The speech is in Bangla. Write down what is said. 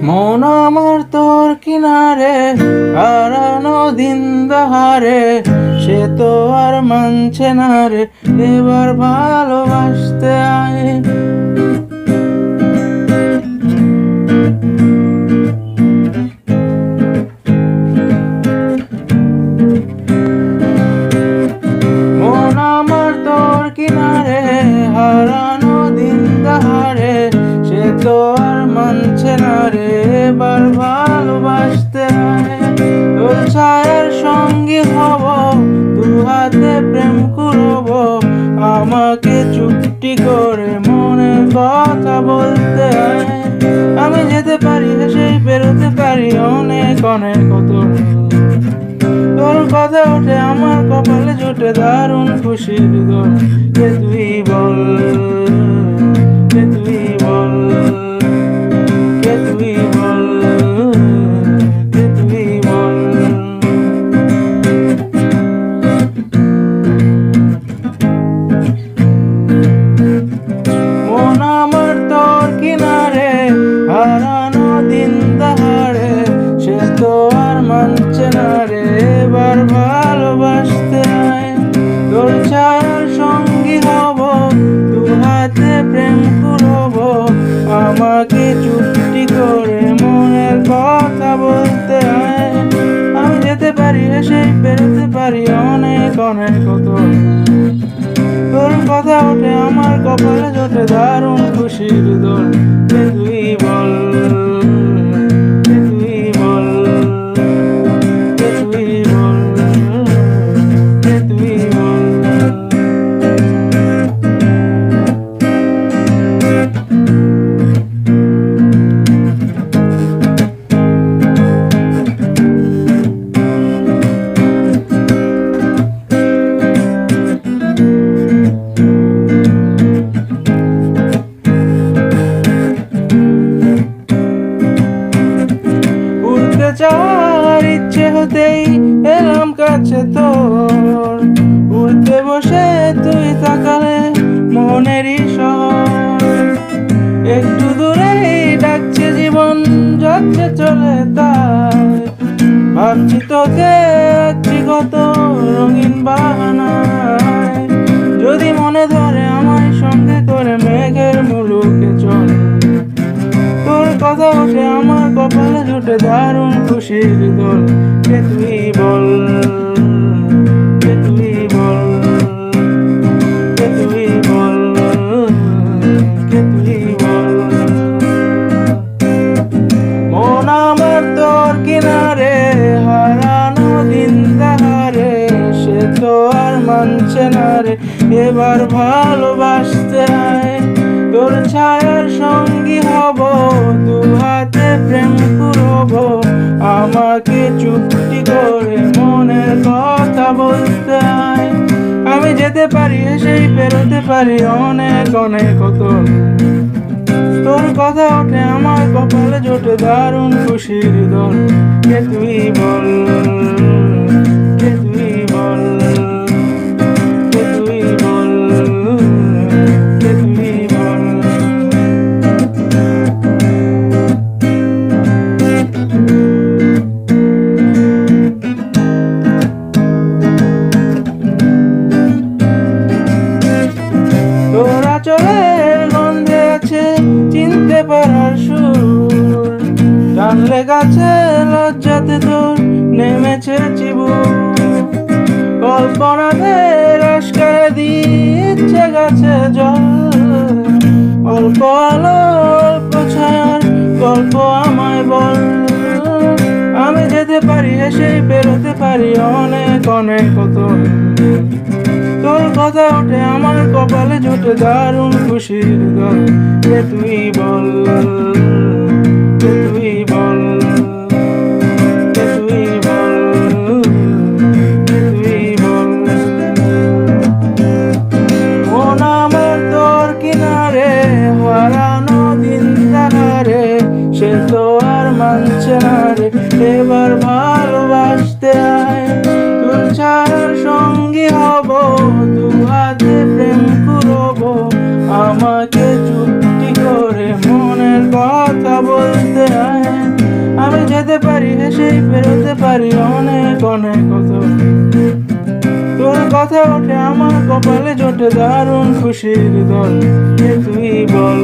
মন আমার তোর কিনারে হারানো দিন দাহারে, সে তো আর মানছে না রে এবার ভালোবাসতে আয়। মন আমার তোর কিনারে হারানো দিন দাহারে, সে তো আর মানছে না রে এবার ভালোবাসতে আয়। তোর ছায়ার সঙ্গী হব, দু হাতে প্রেম করব, আমাকে চুপটি করে মনের কথা বলতে আয়। আমি যেতে পারি হেসেই বেরোতে পারি অনেক অনেক কত, তোর কথা ওঠে আমার কপালে জুটে দারুণ খুশির দোল। কে তুই বল, কে তুই বল, কে তুই বল, কে তুই বল। মন আমার তোর কিনারে হারানো দিন দাহারে, সে তো আর মানছে না রে এবার ভালোবাসতে আয়। তোর ছায়ার সঙ্গী হব, দু হাতে প্রেম করব, আমাকে চুপটি করে মনের কথা বলতে আয়। আমি যেতে পারি হেসেই বেরোতে পারি অনেক অনেক কত, তোর কথা ওঠে আমার কপালে জোটে দারুণ খুশির দোল। কে তুই বল, কে তুই বল, কে তুই বল, কে তুই বল। যাওয়ার ইচ্ছে হতেই এলাম কাছে তোর, উড়তে বসে তুই তাকালে মনেরই শহর। একটু দূরেই ডাকছে জীবন যাচ্ছে চলে তাই, ভাবছি তোকে একটি কত রঙিন বাহানায়। যদি মনে ধরে আমায় সঙ্গে করে মেঘের মুলুকে চল, তোর কথা ওঠে আমার কপালে জুটে দারুণ খুশির দোল। কে তুই বল, কে তুই বল, কে তুই বল, কে তুই বল। মন আমার তোর কিনারে হারানো দিন দাহারে, সে তো আর মানছে না রে এবার ভালোবাসতে আয়। তোর ছায়ার সঙ্গী হব, দু হাতে প্রেম করব, আমাকে চুপটি করে মনের কথা বলতে আয়। আমি যেতে পারি হেসেই বেরোতে পারি অনেক অনেক কত, তোর কথা ওঠে আমার কপালে জোটে দারুণ খুশির দোল। কে তুই বল, কে তুই বল, কে তুই বল, কে তুই বল। তোরা চলের গন্ধে আছে চিনতে পারার সুর, টানলে গাছে লজ্জাতে তোর নেমেছে চিবুক। কল্পনাতে রসকারে দিচ্ছে গাছে জল, অল্প আলো অল্প ছায়ার গল্প আমায় বল। আমি যেতে পারি হেসেই বেরোতে পারি অনেক অনেক কত, তোর কথা ওঠে আমার কপালে জোটে দারুণ খুশির দোল। কে তুই বল, কে তুই বল, কে তুই বল, কে তুই বল। মন আমার তোর কিনারে হারানো দিন দাহারে, সে তো আর মানছে না রে এবার ভালোবাসতে আয়। তোর ছায়ার সঙ্গী হব, দু হাতে প্রেম করব, আমাকে চুপটি করে মনের কথা বলতে আয়। হাসতে পারি, হেসেই পেরোতে পারি অনেক অনেক কত। তোর কথা ওঠে আমার কপালে জোটে দারুণ খুশির দল, তুই বল